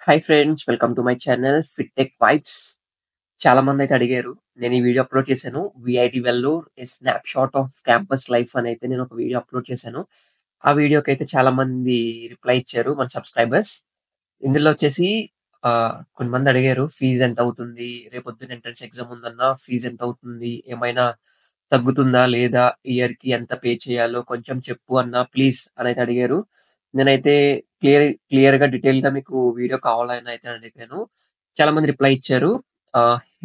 Hi friends, welcome to my channel Fittech Vibes. చాలా మంది అయితే అడిగారు. నేను ఈ వీడియో అప్లోడ్ చేశాను. VIT Vellore a snapshot of campus life అని అయితే నేను ఒక వీడియో అప్లోడ్ చేశాను. ఆ వీడియోకి అయితే చాలా మంది రిప్లై ఇచ్చారు మన సబ్స్క్రైబర్స్. ఇందులో వచ్చేసి కొంతమంది అడిగారు ఫీజ్ ఎంత అవుతుంది? రేపొద్దున ఎంట్రన్స్ ఎగ్జామ్ ఉందన్నా ఫీజ్ ఎంత అవుతుంది? ఏమైనా తగ్గుతుందా? లేదా? ఇయర్‌కి ఎంత పే చేయాలో కొంచెం చెప్పు అన్నా ప్లీజ్ అని అయితే అడిగారు. నేనైతే క్లియర్‌గా డీటెయిల్‌గా మీకు వీడియో కావాలని అయితే అడిగాను. చాలా మంది రిప్లై ఇచ్చారు.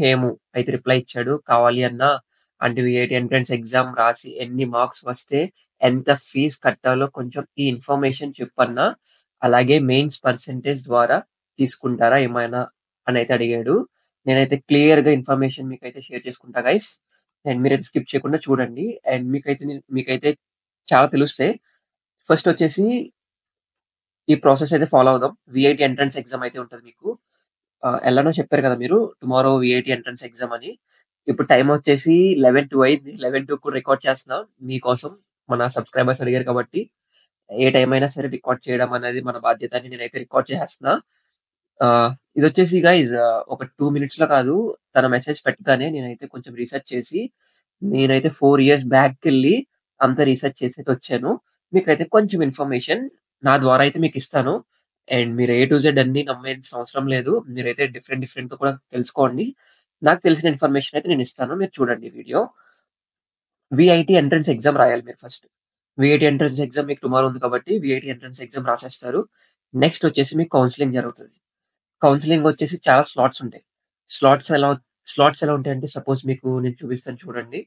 హేము అయితే రిప్లై ఇచ్చాడు. కావాలి అన్నా అంటే వీఐటీ ఎంట్రన్స్ ఎగ్జామ్ రాసి ఎన్ని మార్క్స్ వస్తే ఎంత ఫీజ్ కట్టాలో కొంచెం ఈ ఇన్ఫర్మేషన్ చెప్పన్నా. అలాగే మెయిన్స్ పర్సెంటేజ్ ద్వారా తీసుకుంటారా ఏమైనా అని అయితే అడిగాడు. నేనైతే క్లియర్‌గా ఇన్ఫర్మేషన్ మీకైతే షేర్ చేసుకుంటా గైస్. అండ్ మీరైతే స్కిప్ చేయకుండా చూడండి. అండ్ మీకైతే చాలా తెలుస్తాయి. ఫస్ట్ వచ్చేసి ఈ ప్రాసెస్ అయితే ఫాలో అవుదాం. వీఐటీ ఎంట్రన్స్ ఎగ్జామ్ అయితే ఉంటది మీకు. ఎలానో చెప్పారు కదా మీరు టుమారో వీఐటీ ఎంట్రన్స్ ఎగ్జామ్ అని. ఇప్పుడు టైమ్ వచ్చేసి 11:02 అయింది. 11:02 కూడా రికార్డ్ చేస్తున్నా మీకోసం. మన సబ్స్క్రైబర్స్ అడిగారు కాబట్టి. ఏ టైం అయినా సరే రికార్డ్ చేయడం అనేది మన బాధ్యత అని నేనైతే రికార్డ్ చేసేస్తున్నా. ఇదొచ్చేసి గైస్ ఒక 2 మినిట్స్‌లో కాదు. తన మెసేజ్ పెట్టగానే నేనైతే కొంచెం రిసర్చ్ చేసి, నేనైతే 4 ఇయర్స్ బ్యాక్‌కెళ్ళి అంత రిసర్చ్ చేసైతే వచ్చాను. మీకైతే కొంచెం ఇన్ఫర్మేషన్ నా ద్వారా అయితే మీకిస్తాను. అండ్ మీరు ఏ టు జెడ్ అన్నీ నమ్మేయాల్సిన అవసరం లేదు. మీరైతే డిఫరెంట్‌గా కూడా తెలుసుకోండి. నాకు తెలిసిన ఇన్ఫర్మేషన్ అయితే నేనిస్తాను. మీరు చూడండి వీడియో. వీఐటీ ఎంట్రన్స్ ఎగ్జామ్ రాయాలి మీరు ఫస్ట్. వీఐటీ ఎంట్రన్స్ ఎగ్జామ్ మీకు టుమారో ఉంది కాబట్టి వీఐటీ ఎంట్రన్స్ ఎగ్జామ్ రాసేస్తారు. నెక్స్ట్ వచ్చేసి మీకు కౌన్సెలింగ్ జరుగుతది. కౌన్సెలింగ్ వచ్చేసి చాలా స్లాట్స్ ఉంటాయి. స్లాట్స్ ఎలా స్లాట్స్ ఎలా ఉంటాయంటే సపోజ్ మీకు నేను చూపిస్తాను చూడండి.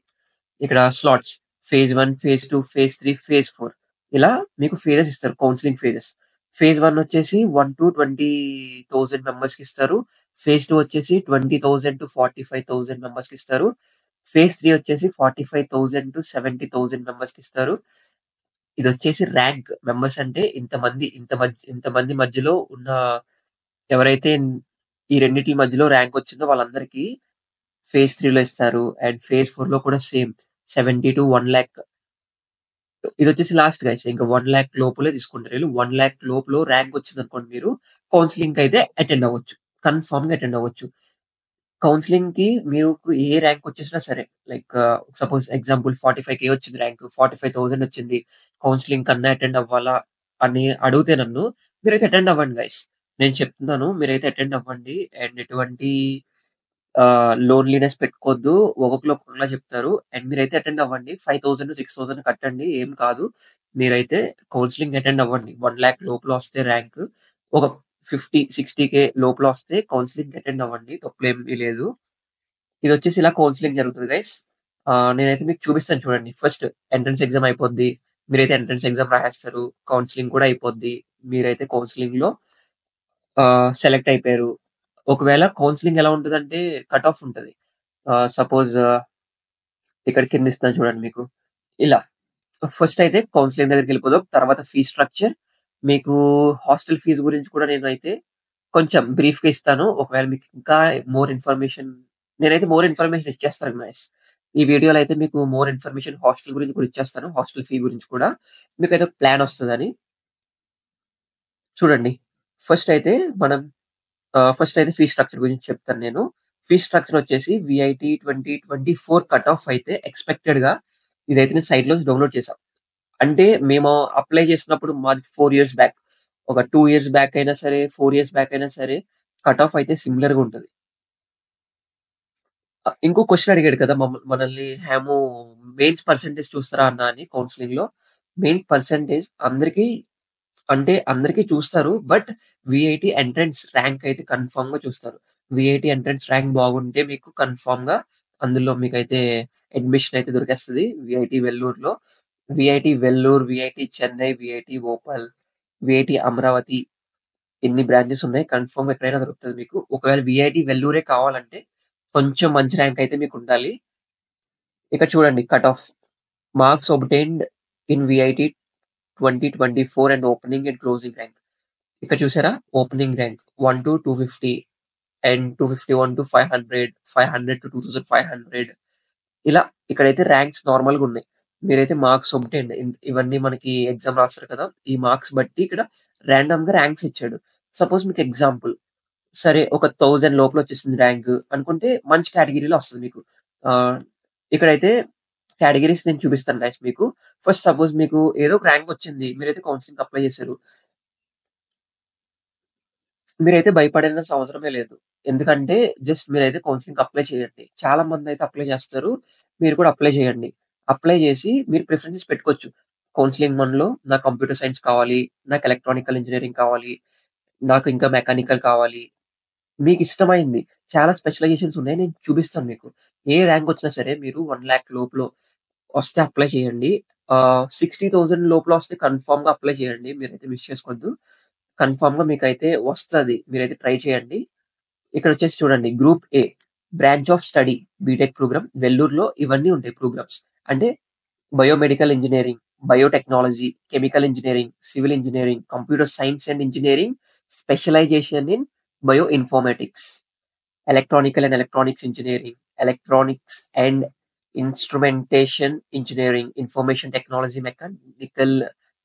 ఇక్కడ slots phase 1, phase 2, phase 3, phase 4 ఇలా మీకు ఫేజెస్ ఇస్తారు కౌన్సెలింగ్ ఫేజెస్. ఫేజ్ 1 వచ్చేసి 1-20,000 మెంబర్స్‌కి ఇస్తారు. ఫేజ్ 2 వచ్చేసి 20,000-45,000 మెంబర్స్‌కి ఇస్తారు. ఫేజ్ 3 వచ్చేసి 45,000-70,000 మెంబర్స్‌కి ఇస్తారు. ఇదొచ్చేసి ర్యాంక్ మెంబర్స్ అంటే ఇంతమంది మధ్యలో ఉన్న ఎవరైతే ఈ రెండిట్ల మధ్యలో ర్యాంక్ వచ్చిందో వాళ్ళందరికీ ఫేజ్ 3లో ఇస్తారు. అండ్ ఫేజ్ 4లో కూడా సేమ్ 70-1,00,000 ఇదొచ్చేసి లాస్ట్ గైస్. ఇంకా 1,00,000 లోపలే తీసుకుంటారు ఈళ్ళు. 1,00,000 లోపల ర్యాంక్ వచ్చిందనుకోండి మీరు కౌన్సెలింగ్‌కి అయితే అటెండ్ అవ్వచ్చు. కన్ఫర్మ్‌గా అటెండ్ అవ్వచ్చు. కౌన్సెలింగ్‌కి మీకు ఏ ర్యాంక్ వచ్చేసినా సరే లైక్ సపోజ్ ఎగ్జాంపుల్ 45,000 వచ్చింది ర్యాంక్. 45,000 వచ్చింది. కౌన్సెలింగ్ కన్నా అటెండ్ అవ్వాలా అని అడిగితే నన్ను మీరైతే అటెండ్ అవ్వండి గైస్. నేను చెప్తున్నాను మీరైతే అటెండ్ అవ్వండి. అండ్ ఎటువంటి లోన్‌లీనెస్ పెట్టుకోవద్దు. ఒక్కొక్కళ్ళు ఒక్కొక్కలా చెప్తారు. అండ్ మీరైతే అటెండ్ అవ్వండి. 5,000, 6,000 కట్టండి. ఏం కాదు. మీరైతే కౌన్సెలింగ్ అటెండ్ అవ్వండి. 1,00,000 లోపల వస్తే ర్యాంక్. ఒక 50, 60,000 లోపల వస్తే కౌన్సెలింగ్ అటెండ్ అవ్వండి. తప్పులేమీ లేదు. ఇదొచ్చేసి ఇలా కౌన్సెలింగ్ జరుగుతది గైస్. నేనైతే మీకు చూపిస్తాను చూడండి. ఫస్ట్ ఎంట్రన్స్ ఎగ్జామ్ అయిపోద్ది. మీరైతే ఎంట్రన్స్ ఎగ్జామ్ రాసేస్తారు. కౌన్సెలింగ్ కూడా అయిపోద్ది. మీరైతే కౌన్సెలింగ్‌లో సెలెక్ట్ అయిపోయారు. ఒకవేళ కౌన్సెలింగ్ ఎలా ఉంటదంటే కట్ ఆఫ్ ఉంటది. సపోజ్ ఇక్కడ కింద ఇస్తున్నాను చూడండి మీకు. ఇలా ఫస్ట్ అయితే కౌన్సెలింగ్ దగ్గరికెళ్ళిపోదాం. తర్వాత ఫీజ్ స్ట్రక్చర్. మీకు హాస్టల్ ఫీజ్ గురించి కూడా నేనైతే కొంచెం బ్రీఫ్‌గా ఇస్తాను. ఒకవేళ మీకు ఇంకా మోర్ ఇన్ఫర్మేషన్ నేనైతే మోర్ ఇన్ఫర్మేషన్ ఇచ్చేస్తాను గైస్. ఈ వీడియోలో అయితే మీకు మోర్ ఇన్ఫర్మేషన్ హాస్టల్ గురించి కూడా ఇచ్చేస్తాను. హాస్టల్ ఫీ గురించి కూడా. మీకైతే ఒక ప్లాన్ వస్తదని. చూడండి. ఫస్ట్ అయితే మనం ఫస్ట్ అయితే ఫీ స్ట్రక్చర్ గురించి చెప్తాను నేను. ఫీ స్ట్రక్చర్ వచ్చేసి వీఐటీ 2024 కట్ ఆఫ్ అయితే ఎక్స్‌పెక్టెడ్‌గా ఇదైతే నేను సైట్‌లోంచి డౌన్‌లోడ్ చేశా. అంటే మేము అప్లై చేసినప్పుడు మాది 4 ఇయర్స్ బ్యాక్. ఒక 2 ఇయర్స్ బ్యాక్ అయినా సరే, 4 ఇయర్స్ బ్యాక్ అయినా సరే కట్ ఆఫ్ అయితే సిమిలర్‌గా ఉంటది. ఇంకో క్వెషన్ అడిగాడు కదా మనల్ని హేము మెయిన్స్ పర్సెంటేజ్ చూస్తారా అన్నా అని కౌన్సెలింగ్‌లో. మెయిన్స్ పర్సెంటేజ్ అందరికి చూస్తారు. బట్ వీఐటీ ఎంట్రన్స్ ర్యాంక్ అయితే కన్ఫర్మ్‌గా చూస్తారు. వీఐటీ ఎంట్రన్స్ ర్యాంక్ బాగుంటే మీకు కన్ఫర్మ్‌గా అందులో మీకైతే అడ్మిషన్ అయితే దొరికేస్తది. VIT వెల్లూరులో. VIT Vellore, VIT Chennai, VIT Bhopal, VIT Amaravati ఇన్ని బ్రాంచెస్ ఉన్నాయి. కన్ఫర్మ్‌గా ఎక్కడైనా దొరుకుతది మీకు. ఒకవేళ వీఐటీ వెల్లూరే కావాలంటే కొంచెం మంచి ర్యాంక్ అయితే మీకుండాలి. ఇక్కడ చూడండి cut off marks obtained in VIT 2024 and opening and closing rank. ఇక్కడ చూసారా? ఓపెనింగ్ ర్యాంక్ 1-250 అండ్ 251-500, 500-2,500 ఇలా ఇక్కడైతే ర్యాంక్స్ నార్మల్‌గా ఉన్నాయి. మీరైతే మార్క్స్ ఒబ్టైన్డ్ ఇవన్నీ మనకి ఎగ్జామ్ రాస్తారు కదా! ఈ మార్క్స్ బట్టి ఇక్కడ రాండమ్‌గా ర్యాంక్స్ ఇచ్చాడు. సపోజ్ మీకు ఎగ్జాంపుల్ సరే ఒక 1000 లోపల వచ్చేసింది ర్యాంక్ అనుకుంటే మంచి కేటగిరీలో వస్తది మీకు. ఆహ్, ఇక్కడైతే కేటగరీస్ నేను చూపిస్తాను గైస్ మీకు. ఫస్ట్ సపోజ్ మీకు ఏదో ఒక ర్యాంక్ వచ్చింది. మీరైతే కౌన్సెలింగ్‌కి అప్లై చేశారు. మీరైతే భయపడాల్సిన అవసరమే లేదు. ఎందుకంటే జస్ట్ మీరైతే కౌన్సెలింగ్‌కి అప్లై చేయండి. చాలా మందైతే అప్లై చేస్తారు. మీరు కూడా అప్లై చేయండి. అప్లై చేసి మీరు ప్రిఫరెన్సెస్ పెట్టుకోవచ్చు. కౌన్సెలింగ్ 1లో నాకు కంప్యూటర్ సైన్స్ కావాలి, నాకు ఎలక్ట్రానికల్ ఇంజినీరింగ్ కావాలి, నాకు ఇంకా మెకానికల్ కావాలి. మీకిష్టమైంది. చాలా స్పెషలైజేషన్స్ ఉన్నాయి. నేను చూపిస్తాను మీకు. ఏ ర్యాంక్ వచ్చినా సరే మీరు 1,00,000 లోపల వస్తే అప్లై చేయండి. 60,000 లోపల వస్తే కన్ఫర్మ్‌గా అప్లై చేయండి. మీరైతే మిస్ చేసుకోవద్దు. కన్ఫర్మ్‌గా మీకైతే వస్తది. మీరైతే ట్రై చేయండి. ఇక్కడొచ్చేసి చూడండి group A branch of study BTech program వెల్లూరులో ఇవన్నీ ఉంటాయి ప్రోగ్రామ్స్. అంటే biomedical engineering, biotechnology, chemical engineering, civil engineering, computer science and engineering, specialisation in bioinformatics, electronical and electronics engineering, electronics and instrumentation engineering, information technology, mechanical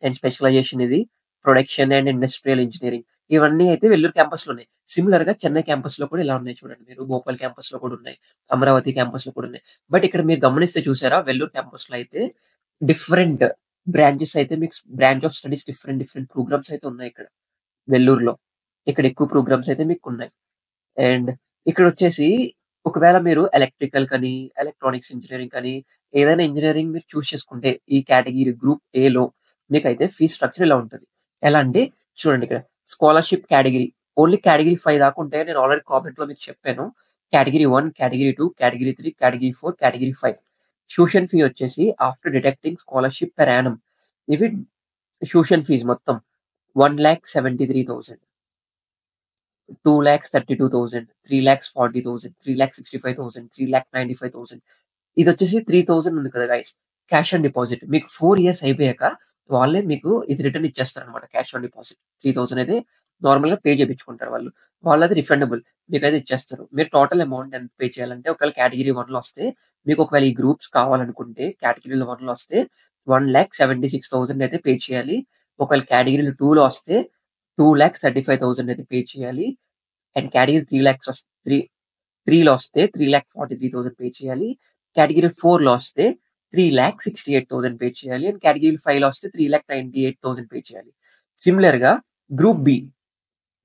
and specialization ఇది production and industrial engineering. ఇవన్నీ అయితే వెల్లూరు క్యాంపస్‌లో ఉన్నాయి. సిమిలర్‌గా చెన్నై క్యాంపస్‌లో కూడా ఇలా ఉన్నాయి చూడండి మీరు. భోపాల్ క్యాంపస్‌లో కూడా ఉన్నాయి. అమరావతి క్యాంపస్‌లో కూడా ఉన్నాయి. బట్ ఇక్కడ మీరు గమనిస్తే చూసారా వెల్లూరు క్యాంపస్‌లో అయితే డిఫరెంట్ బ్రాంచెస్ అయితే మీకు branch of studies different different programs అయితే ఉన్నాయి ఇక్కడ వెల్లూరులో. ఇక్కడ ఎక్కువ ప్రోగ్రామ్స్ అయితే మీకున్నాయి. అండ్ ఇక్కడొచ్చేసి ఒకవేళ మీరు ఎలక్ట్రికల్ కని, ఎలక్ట్రానిక్స్ ఇంజినీరింగ్ కానీ, ఏదైనా ఇంజినీరింగ్ మీరు చూజ్ చేసుకుంటే ఈ కేటగిరీ గ్రూప్ ఏలో మీకైతే ఫీస్ స్ట్రక్చర్ ఇలా ఉంటది. ఎలా అంటే చూడండి ఇక్కడ స్కాలర్‌షిప్ కేటగిరీ ఓన్లీ కేటగిరీ 5 దాకా ఉంటాయి. నేను ఆల్రెడీ కామెంట్‌లో మీకు చెప్పాను. Category 1, category 2, category 3, category 4, category 5. Tuition fee వచ్చేసి after deducting scholarship per annum ఇవి ట్యూషన్ ఫీస్ మొత్తం 1,73,000, 2,32,000, 3,40,000, 3,65,000, 3,95,000. ఇదొచ్చేసి 3,000 ఉంది కదా గైస్! Cash on deposit. మీకు 4 ఇయర్స్ అయిపోయాక వాళ్ళే మీకు ఇది రిటర్న్ ఇచ్చేస్తారనమాట క్యాష్ ఆన్ డిపాజిట్. 3,000 అయితే నార్మల్‌గా పే చేపించుకుంటారు వాళ్ళు. వాళ్ళది రిఫండబుల్. మీకైతే ఇచ్చేస్తారు. మీరు టోటల్ అమౌంట్ ఎంత పే చేయాలంటే ఒకవేళ కేటగిరీ 1లో వస్తే మీకు ఒకవేళ ఈ గ్రూప్స్ కావాలనుకుంటే కేటగిరీలో 1లో వస్తే 1,76,000 అయితే పే చేయాలి. ఒకవేళ కేటగిరీలో 2లో వస్తే 2,35,000 అయితే పే చేయాలి. అండ్ కేటగిరీ 3లో వస్తే 3,43,000 పే చేయాలి. కేటగిరీ 4లో వస్తే 3,68,000 పే చేయాలి. అండ్ కేటగిరీ 5లో వస్తే 3,98,000 పే చేయాలి. సిమిలర్‌గా group B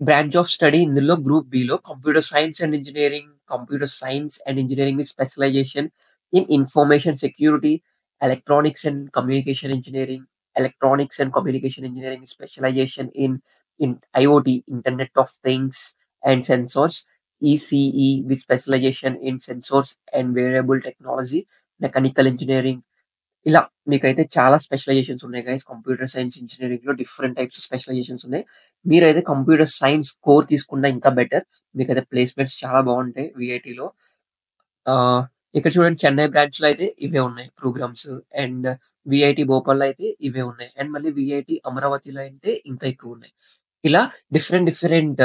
branch of study ఇందులో గ్రూప్ బిలో computer science and engineering, computer science and engineering with specialisation in information security, electronics and communication engineering, electronics and communication engineering specialisation in IoT, internet of things and sensors, ECE with specialisation in sensors and wearable technology, mechanical engineering. ఇలా మీకైతే చాలా specialisations ఉన్నాయి guys. Computer science ఇంజినీరింగ్‌లో different types of specialisations ఉన్నాయి. మీరైతే computer science core తీసుకున్నా ఇంకా better. మీకైతే ప్లేస్‌మెంట్స్ చాలా బాగుంటాయి వీఐటీలో. ఆహ్, ఇక్కడ చూడండి చెన్నై బ్రాంచ్‌లో అయితే ఇవే ఉన్నాయి ప్రోగ్రామ్స్. అండ్ వీఐటీ భోపాల్‌లో అయితే ఇవే ఉన్నాయి. అండ్ మళ్ళీ వీఐటీ అమరావతిలో అంటే ఇంకా ఎక్కువున్నాయి. ఇలా డిఫరెంట్ డిఫరెంట్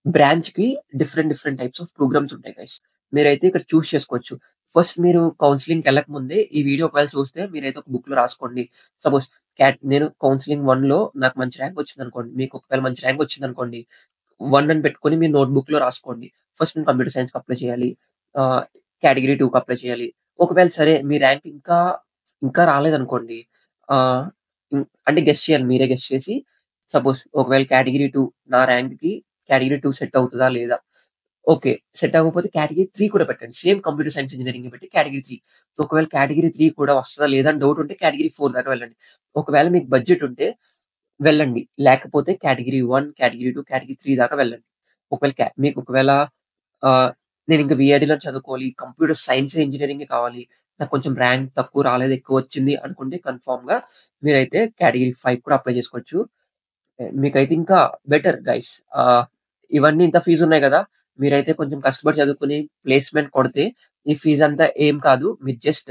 బ్రాంచ్‌కి different different types of programs ఉంటాయి గైస్. మీరైతే ఇక్కడ చూజ్ చేసుకోవచ్చు. ఫస్ట్ మీరు కౌన్సెలింగ్‌కెళ్ళక ముందే ఈ వీడియో ఒకవేళ చూస్తే మీరైతే ఒక బుక్‌లో రాసుకోండి. సపోజ్ నేను కౌన్సెలింగ్ 1లో నాకు మంచి ర్యాంక్ వచ్చిందనుకోండి. మీకు ఒకవేళ మంచి ర్యాంక్ వచ్చిందనుకోండి. 1 అని పెట్టుకొని మీ నోట్‌బుక్‌లో రాసుకోండి. ఫస్ట్ నేను కంప్యూటర్ సైన్స్‌కి అప్లై చేయాలి. ఆహ్, కేటగరీ 2కి అప్లై చేయాలి. ఒకవేళ సరే మీ ర్యాంక్ ఇంకా రాలేదనుకోండి. ఆహ్, అంటే గెస్ చేయాలి. మీరే గెస్ చేసి సపోజ్ ఒకవేళ కేటగరీ 2 నా ర్యాంక్‌కి కేటగరీ 2 సెట్ అవుతదా? లేదా? ఓకే. సెట్ అవ్వకపోతే కేటగరీ 3 కూడా పెట్టండి. సేమ్ కంప్యూటర్ సైన్స్ ఇంజినీరింగే పెట్టి కేటగరీ 3. ఒకవేళ కేటగరీ 3 కూడా వస్తదా? లేదా? అని డౌట్ ఉంటే కేటగరీ 4 దాకా వెళ్ళండి. ఒకవేళ మీకు బడ్జెట్ ఉంటే వెళ్ళండి. లేకపోతే కేటగరీ 1, కేటగరీ 2, కేటగరీ 3 దాకా వెళ్ళండి. ఒకవేళ మీకు ఒకవేళ ఆహ్, నేనింక వీఐడీలో చదువుకోవాలి, కంప్యూటర్ సైన్సే ఇంజినీరింగే కావాలి, నాకు కొంచెం ర్యాంక్ తక్కువ రాలేదు, ఎక్కువొచ్చింది అనుకుంటే కన్ఫర్మ్‌గా మీరైతే కేటగరీ 5 కూడా అప్లై చేసుకోవచ్చు. మీకైతే ఇంకా బెటర్ గైస్. ఇవన్నీ ఇంత ఫీజున్నాయి గదా! మీరైతే కొంచెం కష్టపడి చదువుకొని ప్లేస్‌మెంట్ కొడితే ఈ ఫీజంతా ఏం కాదు. మీరు జస్ట్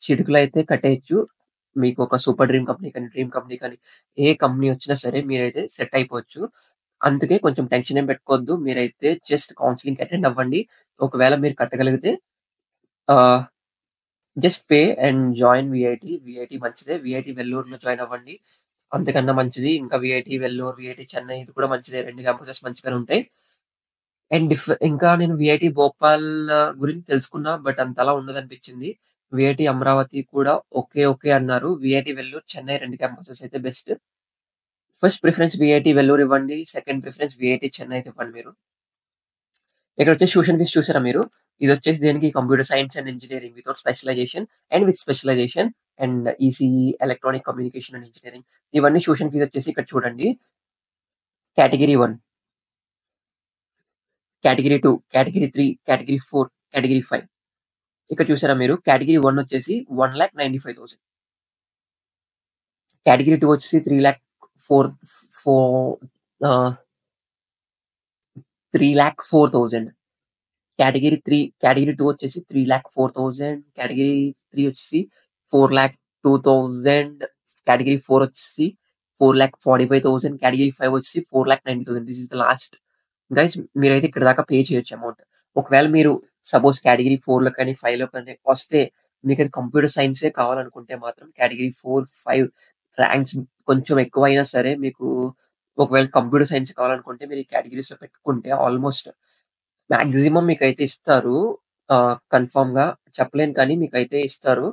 చిటికలో అయితే కట్టేయొచ్చు. మీకొక సూపర్ డ్రీమ్ కంపెనీ కానీ, డ్రీమ్ కంపెనీ కానీ, ఏ కంపెనీ వచ్చినా సరే మీరైతే సెట్ అయిపోవచ్చు. అందుకే కొంచెం టెన్షన్ ఏం పెట్టుకోవద్దు. మీరైతే జస్ట్ కౌన్సెలింగ్‌కి అటెండ్ అవ్వండి. ఒకవేళ మీరు కట్టగలిగితే ఆహ్, just pay and join VIT. VIT మంచిదే. వీఐటీ వెల్లూరులో జాయిన్ అవ్వండి. అంతకన్నా మంచిది. ఇంకా వీఐటీ వెల్లూర్, వీఐటీ చెన్నై ఇది కూడా మంచిదే. 2 క్యాంపసెస్ మంచిగానే ఉంటాయి. అండ్ ఇంకా నేను వీఐటీ భోపాల్ గురించి తెలుసుకున్నా. బట్ అంతలా ఉండదనిపించింది. వీఐటీ అమరావతి కూడా ఓకే. ఓకే అన్నారు. వీఐటీ వెల్లూర్, చెన్నై 2 క్యాంపసెస్ అయితే best. First preference VIT Vellore ఇవ్వండి. సెకండ్ ప్రిఫరెన్స్ వీఐటీ చెన్నై అయితే ఇవ్వండి మీరు. ఇక్కడొచ్చేసి ట్యూషన్ ఫీస్ చూసారా మీరు? ఇదొచ్చేసి దేనికి computer science and engineering without specialization and with specialization and ECE, electronic communication and engineering. ఇవన్నీ ట్యూషన్ ఫీస్ వచ్చేసి ఇక్కడ చూడండి. Category 1, category 2, category 3, category 4, category 5. ఇక్కడ చూసారా మీరు? కేటగిరీ 1 వచ్చేసి 1,95,000. కేటగిరీ 2 వచ్చేసి 3,04,000. కేటగిరీ 2 వచ్చేసి 3,04,000. కేటగిరీ 3 వచ్చేసి 4,02,000. కేటగిరీ 4 వచ్చేసి 4,45,000. కేటగిరీ 5 వచ్చేసి 4,90,000. This is the last. Guys మీరైతే ఇక్కడ దాకా పే చేయొచ్చు అమౌంట్. ఒకవేళ మీరు సపోజ్ కేటగిరీ 4లో కానీ 5లో కానీ వస్తే మీకు అది కంప్యూటర్ సైన్సే కావాలనుకుంటే మాత్రం కేటగిరీ 4, 5 ర్యాంక్స్ కొంచెం ఎక్కువైనా సరే మీకు ఒకవేళ కంప్యూటర్ సైన్స్ కావాలనుకుంటే మీరు ఈ కేటగిరీస్‌లో పెట్టుకుంటే ఆల్మోస్ట్ మాక్సిమం మీకైతే ఇస్తారు. కన్ఫర్మ్‌గా చెప్పలేను కానీ మీకైతే ఇస్తారు.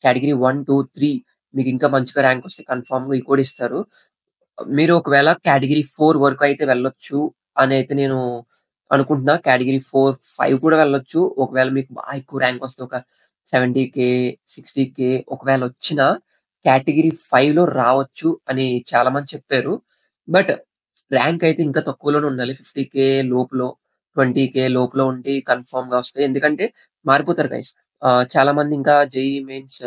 కేటగిరీ 1, 2, 3 మీకు ఇంకా మంచిగా ర్యాంక్ వస్తే కన్ఫర్మ్‌గా ఇవి కూడా ఇస్తారు. మీరు ఒకవేళ కేటగిరీ 4 వరకు అయితే వెళ్ళొచ్చు అని అయితే నేను అనుకుంటున్నా. కేటగిరీ 4, 5 కూడా వెళ్ళొచ్చు. ఒకవేళ మీకు బాగా ఎక్కువ ర్యాంక్ వస్తే ఒక 70,000, 60,000 ఒకవేళ వచ్చినా కేటగిరీ 5లో రావచ్చు అని చాలా మంది చెప్పారు. బట్ ర్యాంక్ అయితే ఇంకా తక్కువలోనే ఉండాలి. 50,000 లోపులో, 20,000 లోపులో ఉంటే కన్ఫర్మ్‌గా వస్తాయి. ఎందుకంటే మారిపోతారు గైస్. చాలా మంది ఇంకా జేఈఈ మెయిన్స్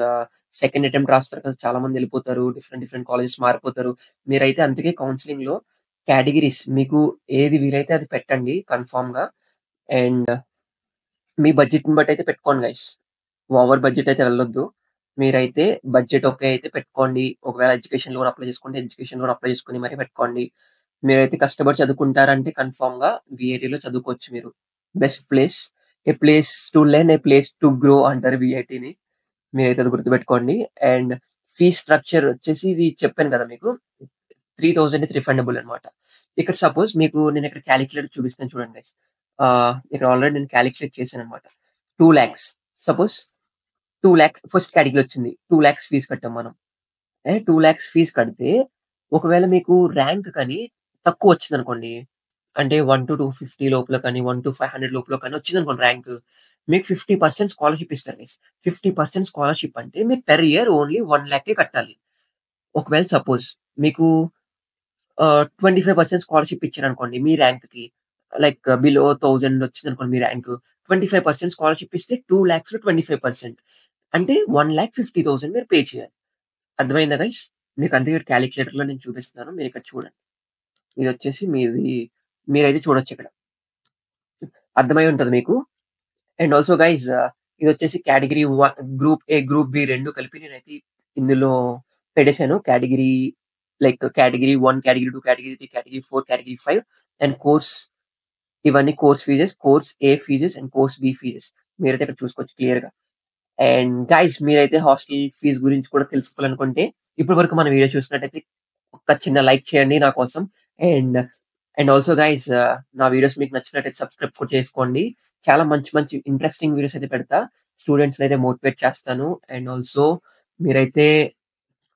సెకండ్ అటెంప్ట్ రాస్తారు కదా! చాలా మంది ఎళ్ళిపోతారు. డిఫరెంట్ డిఫరెంట్ కాలేజెస్ మారిపోతారు. మీరైతే అందుకే కౌన్సెలింగ్‌లో కేటగిరీస్ మీకు ఏది వీలైతే అది పెట్టండి కన్ఫర్మ్‌గా. అండ్ మీ బడ్జెట్‌ని బట్టి అయితే పెట్టుకోండి గైస్. ఓవర్ బడ్జెట్ అయితే వెళ్ళొద్దు. మీరైతే బడ్జెట్ ఓకే అయితే పెట్టుకోండి. ఒకవేళ ఎడ్యుకేషన్ లోన్ అప్లై చేసుకుంటే ఎడ్యుకేషన్ లోన్ అప్లై చేసుకొని మరి పెట్టుకోండి. మీరైతే కష్టపడి చదువుకుంటారంటే కన్ఫర్మ్‌గా వీఐటీలో చదువుకోవచ్చు మీరు. Best place. A place to learn, A place to grow అంటారు వీఐటీని. మీరైతే అది గుర్తుపెట్టుకోండి. అండ్ ఫీస్ స్ట్రక్చర్ వచ్చేసి ఇది చెప్పాను కదా మీకు. 3,000 ఇస్ రిఫండబుల్ అన్నమాట. ఇక్కడ సపోజ్ మీకు నేను ఇక్కడ కాలిక్యులేటర్ చూపిస్తాను చూడండి గైస్. ఇక్కడ ఆల్రెడీ నేను కాలిక్యులేట్ చేశానన్నమాట. 2,00,000 సపోజ్ 2,00,000 ఫస్ట్ కేటగిరీ వచ్చింది. 2,00,000 ఫీస్ కట్టాం మనం. 2,00,000 ఫీస్ కడితే ఒకవేళ మీకు ర్యాంక్ కానీ తక్కువ వచ్చిందనుకోండి. అంటే 1-250 లోపల కానీ, 1-500 లోపల కానీ వచ్చిందనుకోండి ర్యాంక్. మీకు 50% స్కాలర్‌షిప్ ఇస్తారు గైస్. 50% స్కాలర్‌షిప్ అంటే మీరు పెర్ ఇయర్ ఓన్లీ 1,00,000 కట్టాలి. ఒకవేళ సపోజ్ మీకు 25% స్కాలర్‌షిప్ ఇచ్చారనుకోండి మీ ర్యాంక్‌కి. లైక్ బిలో 1000 వచ్చిందనుకోండి మీ ర్యాంక్. 25% స్కాలర్‌షిప్ ఇస్తే 2,00,000లో 25% అంటే 1,50,000 మీరు పే చేయాలి. అర్థమైందా గైస్? మీకు అందుకే ఇక్కడ కాలిక్యులేటర్‌లో నేను చూపిస్తున్నాను. మీరిక్కడ చూడండి. ఇదొచ్చేసి మీరైతే చూడొచ్చిక్కడ. అర్థమై ఉంటది మీకు. అండ్ ఆల్సో గైస్ ఇదొచ్చేసి category group A, group B 2 కలిపి నేనైతే ఇందులో పెట్టేసాను. Category 1, category 2, category 3, category 4, category 5 and course ఇవన్నీ course fees, course A fees and course B fees. మీరైతే ఇక్కడ చూసుకోవచ్చు క్లియర్‌గా. అండ్ గైస్ మీరైతే హాస్టల్ ఫీస్ గురించి కూడా తెలుసుకోవాలనుకుంటే ఇప్పటి వరకు మన వీడియో చూసినట్టయితే ఒక చిన్న లైక్ చేయండి నా కోసం. అండ్ అండ్ ఆల్సో గైస్ నా వీడియోస్ మీకు నచ్చినట్టయితే సబ్స్క్రైబ్ కూడా చేసుకోండి. చాలా మంచి మంచి ఇంట్రెస్టింగ్ వీడియోస్ అయితే పెడతా. స్టూడెంట్స్‌ని అయితే మోటివేట్ చేస్తాను. అండ్ ఆల్సో మీరైతే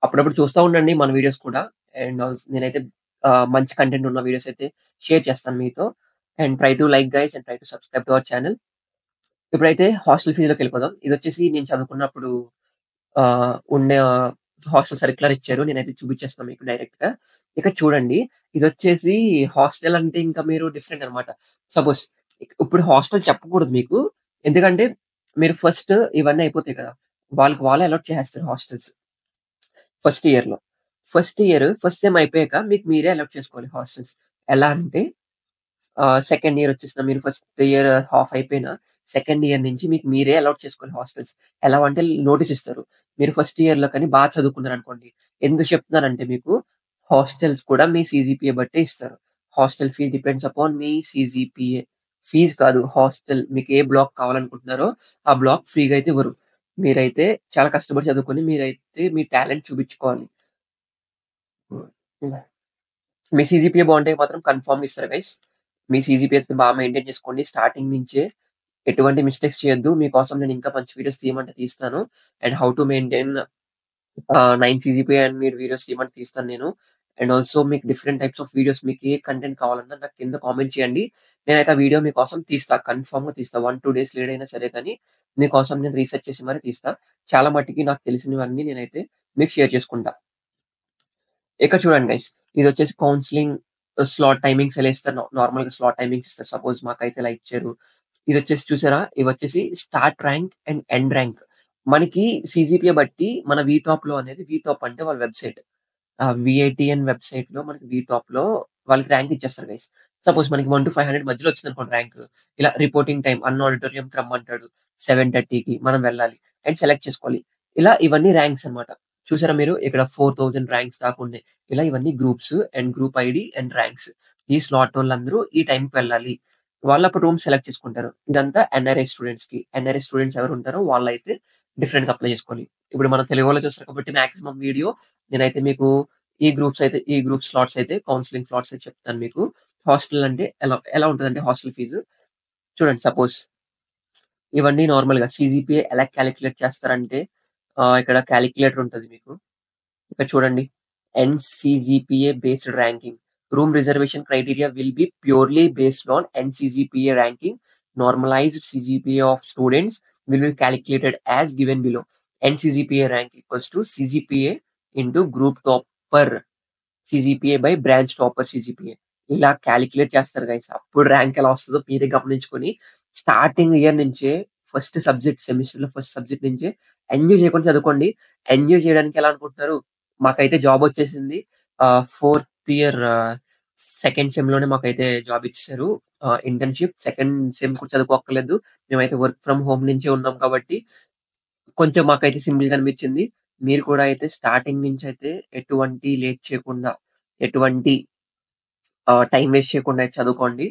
అప్పుడప్పుడు చూస్తా ఉండండి మన వీడియోస్ కూడా. అండ్ నేనైతే మంచి కంటెంట్ ఉన్న వీడియోస్ అయితే షేర్ చేస్తాను మీతో. And try to like guys and try to subscribe to our channel. ఇప్పుడైతే హాస్టల్ ఫీజ్‌లోకెళ్ళిపోదాం. ఇదొచ్చేసి నేను చదువుకున్నప్పుడు ఉన్న హాస్టల్ సర్క్యులర్ ఇచ్చారు. నేనైతే చూపించేస్తాను మీకు డైరెక్ట్‌గా. ఇక్కడ చూడండి. ఇదొచ్చేసి హాస్టల్ అంటే ఇంకా మీరు డిఫరెంట్ అన్నమాట. సపోజ్ ఇప్పుడు హాస్టల్ చెప్పకూడదు మీకు. ఎందుకంటే మీరు ఫస్ట్ ఇవన్నీ అయిపోతాయి కదా! వాళ్ళకి వాళ్ళే అలాట్ చేసేస్తారు హాస్టల్స్ ఫస్ట్ ఇయర్‌లో. ఫస్ట్ సెమ్ అయిపోయాక మీకు మీరే అలాట్ చేసుకోవాలి హాస్టల్స్. ఎలా అంటే సెకండ్ ఇయర్ వచ్చేసిన మీరు ఫస్ట్ ఇయర్ హాఫ్ అయిపోయిన సెకండ్ ఇయర్ నుంచి మీకు మీరే అలాట్ చేసుకోవాలి హాస్టల్స్. ఎలా అంటే నోటీస్ ఇస్తారు. మీరు ఫస్ట్ ఇయర్‌లో కానీ చదువుకున్నారనుకోండి. ఎందుకు చెప్తున్నానంటే మీకు హాస్టల్స్ కూడా మీ సీజీపీఏ బట్టే ఇస్తారు. Hostel fee depends upon me CGPA. Fees కాదు హాస్టల్ మీకు ఏ బ్లాక్ కావాలనుకుంటున్నారో ఆ బ్లాక్ ఫ్రీగా అయితే ఇవ్వరు. మీరైతే చాలా కష్టపడి చదువుకొని మీరైతే మీ టాలెంట్ చూపించుకోవాలి. మీ సీజీపీఏ బాగుంటే మాత్రం కన్ఫర్మ్‌గా ఇస్తారు గైస్. మీ సీజీపీఏ బాగా మెయింటైన్ చేసుకోండి. స్టార్టింగ్ నుంచే ఎటువంటి మిస్టేక్స్ చేయొద్దు. మీకోసం నేను ఇంకా మంచి వీడియోస్ తీయమంటే తీస్తాను. And how to maintain 9 CGPA and మీరు వీడియోస్ తీయమంటే తీస్తాను నేను. అండ్ ఆల్సో మీకు డిఫరెంట్ టైప్స్ ఆఫ్ వీడియోస్ మీకు ఏ కంటెంట్ కావాలన్నా నాకు కింద కామెంట్ చేయండి. నేనైతే ఆ వీడియో మీకోసం తీస్తా. కన్ఫర్మ్‌గా తీస్తా. 1, 2 డేస్ లేట్ అయినా సరే కానీ మీకోసం నేను రీసెర్చ్ చేసి మరి తీస్తా. చాలా మట్టికి నాకు తెలిసినవన్నీ నేనైతే మీకు షేర్ చేసుకుంటా. ఇక్కడ చూడండి గైస్. ఇదొచ్చేసి కౌన్సెలింగ్ స్లాట్ టైమింగ్స్ ఎలా ఇస్తారు. నార్మల్‌గా స్లాట్ టైమింగ్స్ ఇస్తారు. సపోజ్ మాకైతే ఇలా ఇచ్చారు. ఇదొచ్చేసి చూసారా? ఇవొచ్చేసి start rank and end rank. మనకి సీజీపీఏ బట్టి మన వీటాప్‌లో అనేది వీటాప్ అంటే వాళ్ళ వెబ్‌సైట్. వీఐటీఎన్ వెబ్‌సైట్‌లో మనకి వీటాప్‌లో వాళ్ళకి ర్యాంక్ ఇచ్చేస్తారు గైస్. సపోజ్ మనకి 1-500 మధ్యలో వచ్చిందనుకోండి ర్యాంక్. ఇలా రిపోర్టింగ్ టైమ్ అన్న ఆడిటోరియంకి రమ్మంటాడు. 7:30కి మనం వెళ్ళాలి. అండ్ సెలెక్ట్ చేసుకోవాలి. ఇలా ఇవన్నీ ర్యాంక్స్ అన్నమాట. చూసారా మీరు ఇక్కడ 4000 ర్యాంక్స్ దాకా ఉన్నాయి. ఇలా ఇవన్నీ groups and group ID and ranks. ఈ స్లాటోళ్ళందరూ ఈ టైంకి వెళ్ళాలి. వాళ్ళప్పుడు రూమ్ సెలెక్ట్ చేసుకుంటారు. ఇదంతా ఎన్ఆర్ఐ స్టూడెంట్స్‌కి. ఎన్ఆర్ఐ స్టూడెంట్స్ ఎవరుంటారో వాళ్ళైతే డిఫరెంట్‌గా అప్లై చేసుకోవాలి. ఇప్పుడు మన తెలుగు వాళ్ళు చూస్తారు కాబట్టి మాక్సిమం వీడియో నేనైతే మీకు ఈ గ్రూప్ స్లాట్స్ అయితే కౌన్సెలింగ్ స్లాట్స్ అయితే చెప్తాను మీకు. హాస్టల్ అంటే ఎలా ఎలా ఉంటదంటే హాస్టల్ ఫీజు చూడండి సపోజ్ ఇవన్నీ నార్మల్‌గా సీజీపీఏ ఎలా కాలిక్యులేట్ చేస్తారంటే ఇక్కడ కాలిక్యులేటర్ ఉంటది మీకు. ఇక్కడ చూడండి. NCGPA based ranking. Room reservation criteria will be purely based on NCGPA ranking. Normalised CGPA of students will be calculated as given below. NCGPA rank equals to CGPA into group topper CGPA by branch topper CGPA. ఇలా calculate చేస్తారు guys. అప్పుడు rank ఎలా వస్తదో మీరే గమనించుకొని starting year నుంచే సెమిస్టర్‌లో first subject నుంచే ఎంజాయ్ చేయకుండా చదువుకోండి. ఎంజాయ్ చేయడానికి ఎలా అనుకుంటున్నారు? మాకైతే జాబ్ వచ్చేసింది. ఫోర్త్ ఇయర్ సెకండ్ సెమ్‌లోనే మాకైతే జాబ్ ఇచ్చేసారు. ఇంటర్న్‌షిప్ సెకండ్ సెమ్ కూడా చదువుకోక్కర్లేదు. మేమైతే వర్క్ ఫ్రమ్ హోమ్ నుంచే ఉన్నాం కాబట్టి కొంచెం మాకైతే సింపుల్‌గా అనిపించింది. మీరు కూడా అయితే స్టార్టింగ్ నుంచైతే ఎటువంటి లేట్ చేయకుండా, ఎటువంటి టైమ్ వేస్ట్ చేయకుండా అయితే చదువుకోండి.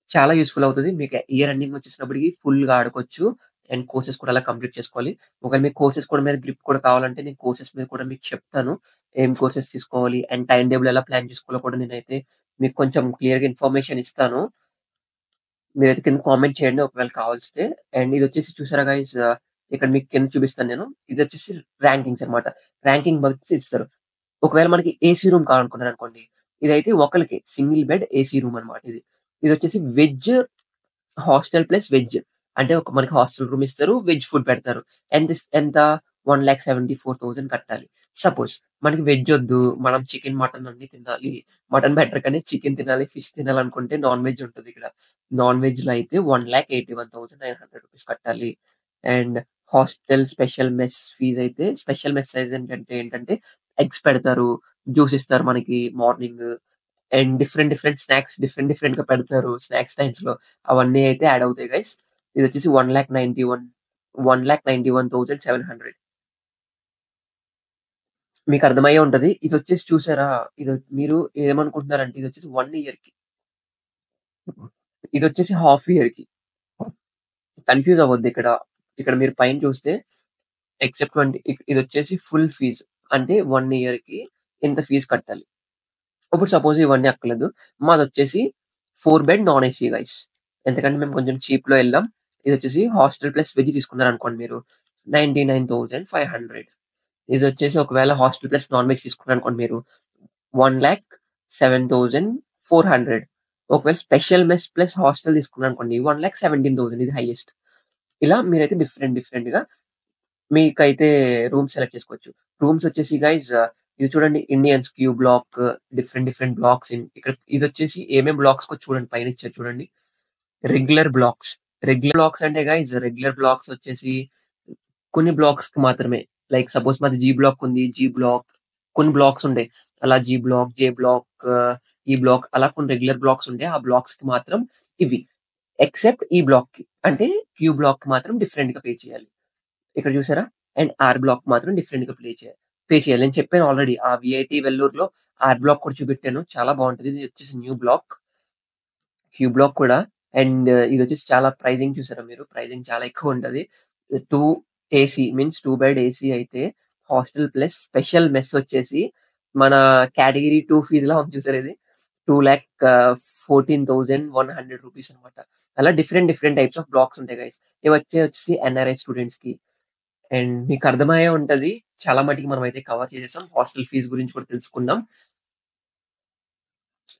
చాలా యూజ్‌ఫుల్ అవుతది. మీకు ఇయర్ ఎండింగ్ వచ్చేసినప్పటికి ఫుల్‌గా ఆడుకోవచ్చు. అండ్ కోర్సెస్ కూడా అలా కంప్లీట్ చేసుకోవాలి. ఒకవేళ మీకు కోర్సెస్ కూడా మీద గ్రిప్ కూడా కావాలంటే నేను కోర్సెస్ మీద కూడా మీకు చెప్తాను. ఏం కోర్సెస్ తీసుకోవాలి అండ్ టైమ్ టేబుల్ ఎలా ప్లాన్ చేసుకోవాలో కూడా నేనైతే మీకు కొంచెం క్లియర్‌గా ఇన్ఫర్మేషన్ ఇస్తాను. మీరైతే కింద కామెంట్ చేయండి ఒకవేళ కావాల్సితే. అండ్ ఇదొచ్చేసి చూసారా గైస్ ఇక్కడ మీకు కింద చూపిస్తాను నేను. ఇదొచ్చేసి ర్యాంకింగ్స్ అన్నమాట. ర్యాంకింగ్ బట్టి ఇస్తారు. ఒకవేళ మనకి ఏసీ రూమ్ కావాలనుకున్నారనుకోండి. ఇదైతే ఒకళ్ళకే సింగిల్ బెడ్ ఏసీ రూమ్ అన్నమాట ఇది. ఇదొచ్చేసి వెజ్ హాస్టల్ ప్లస్ వెజ్. అంటే మనకి హాస్టల్ రూమ్ ఇస్తారు. వెజ్ ఫుడ్ పెడతారు. ఎంత 1,74,000 కట్టాలి. సపోజ్ మనకి వెజ్ ఒద్దు. మనం చికెన్, మటన్ అన్నీ తినాలి. మటన్ బెటర్ కానీ చికెన్ తినాలి, ఫిష్ తినాలనుకుంటే నాన్ వెజ్ ఉంటదిక్కడ. నాన్ వెజ్‌లో అయితే 1,81,900 రూపీస్ కట్టాలి. And hostel special mess fees అయితే స్పెషల్ మెస్ సైజ్ ఏంటంటే ఎగ్స్ పెడతారు. జ్యూస్ ఇస్తారు మనకి మార్నింగ్. అండ్ డిఫరెంట్ డిఫరెంట్‌గా పెడతారు స్నాక్స్ టైమ్స్‌లో. అవన్నీ అయితే యాడ్ అవుతాయి గైస్. ఇదొచ్చేసి 1,91,700 మీకు అర్థమయ్యే ఉంటది. ఇదొచ్చేసి చూసారా? మీరు ఏమనుకుంటున్నారంటే ఇదొచ్చేసి 1 ఇయర్‌కి. ఇదొచ్చేసి హాఫ్ ఇయర్‌కి. కన్‌ఫ్యూజ్ అవ్వద్దు ఇక్కడ. ఇక్కడ మీరు పైన చూస్తే ఎక్సెప్ట్ 20 ఇదొచ్చేసి ఫుల్ ఫీజ్. అంటే 1 ఇయర్‌కి ఇంత ఫీజ్ కట్టాలి. ఇప్పుడు సపోజ్ ఇవన్నీ అక్కర్లేదు. మాదొచ్చేసి 4 బెడ్ నాన్ ఏసీ గైస్. ఎందుకంటే మేము కొంచెం చీప్‌లో ఎళ్ళాం. ఇదొచ్చేసి హాస్టల్ ప్లస్ వెజ్ తీసుకున్నారనుకోండి మీరు 99,500. ఇదొచ్చేసి ఒకవేళ హాస్టల్ ప్లస్ నాన్ వెజ్ తీసుకున్నారనుకోండి మీరు 1,07,400. ఒకవేళ స్పెషల్ మెస్ ప్లస్ హాస్టల్ తీసుకున్నారనుకోండి 1,17,000 ఇది హైయెస్ట్. ఇలా మీరైతే డిఫరెంట్‌గా మీకైతే రూమ్ సెలెక్ట్ చేసుకోవచ్చు. రూమ్స్ వచ్చేసి గైస్ ఇది చూడండి Indians Q block different blocks ఇక్కడ ఇదొచ్చేసి ఏమేం బ్లాక్స్‌కో చూడండి పైన ఇచ్చారు చూడండి. Regular blocks. రెగ్యులర్ బ్లాక్స్ అంటే గైస్ రెగ్యులర్ బ్లాక్స్ వచ్చేసి కొన్ని బ్లాక్స్‌కి మాత్రమే. లైక్ సపోజ్ మాది జీ బ్లాక్ ఉంది. జీ బ్లాక్ కొన్ని బ్లాక్స్ ఉంటాయి. అలా జీ బ్లాక్, జే బ్లాక్, ఈ బ్లాక్ అలా కొన్ని రెగ్యులర్ బ్లాక్స్ ఉంటాయి. ఆ బ్లాక్స్‌కి మాత్రం ఇవి. ఎక్సెప్ట్ ఈ బ్లాక్‌కి. అంటే క్యూ బ్లాక్‌కి మాత్రం డిఫరెంట్‌గా పే చేయాలి. ఇక్కడ చూసారా? అండ్ ఆర్ బ్లాక్ మాత్రం డిఫరెంట్‌గా పే చేయాలి. నేను చెప్పాను ఆల్రెడీ. ఆ వీఐటీ వెల్లూరులో ఆర్ బ్లాక్ కూడా చూపెట్టాను. చాలా బావుంటది. ఇది వచ్చేసి న్యూ బ్లాక్. క్యూ బ్లాక్ కూడా. అండ్ ఇదొచ్చేసి చాలా ప్రైజింగ్ చూసారా మీరు? ప్రైజింగ్ చాలా ఎక్కువుంటది. 2 ఏసీ మీన్స్ 2 బెడ్ ఏసీ అయితే హాస్టల్ ప్లస్ స్పెషల్ మెస్ వచ్చేసి మన కేటగరీ 2 ఫీజ్‌లా ఉంది చూసారా ఇది. 2,14,100 రూపీస్ అన్నమాట. అలా different different types of blacks ఉంటాయి గైస్. ఇవొచ్చేసి ఎన్ఆర్ఐ స్టూడెంట్స్‌కి. అండ్ మీకు అర్థమయ్యే ఉంటది. చాలా మటికి మనమైతే కవర్ చేసేసాం. హాస్టల్ ఫీస్ గురించి కూడా తెలుసుకున్నాం.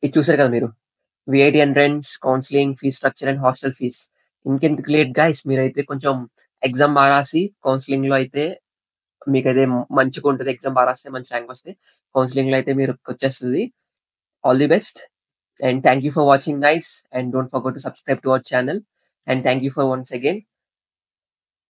ఇది చూసారు కదా మీరు. VIT entrance, counselling, fees structure and hostel fees. ఇంకెందుకు లేట్ గైస్ మీరైతే కొంచెం ఎగ్జామ్ బా రాసి కౌన్సెలింగ్‌లో అయితే మీకైతే మంచిగుంటది. ఎగ్జామ్ బా రాస్తే మంచి ర్యాంక్ వస్తే కౌన్సెలింగ్‌లో అయితే మీరుకొచ్చేస్తది. All the best and thank you for watching guys and don't forget to subscribe to our channel and thank you for once again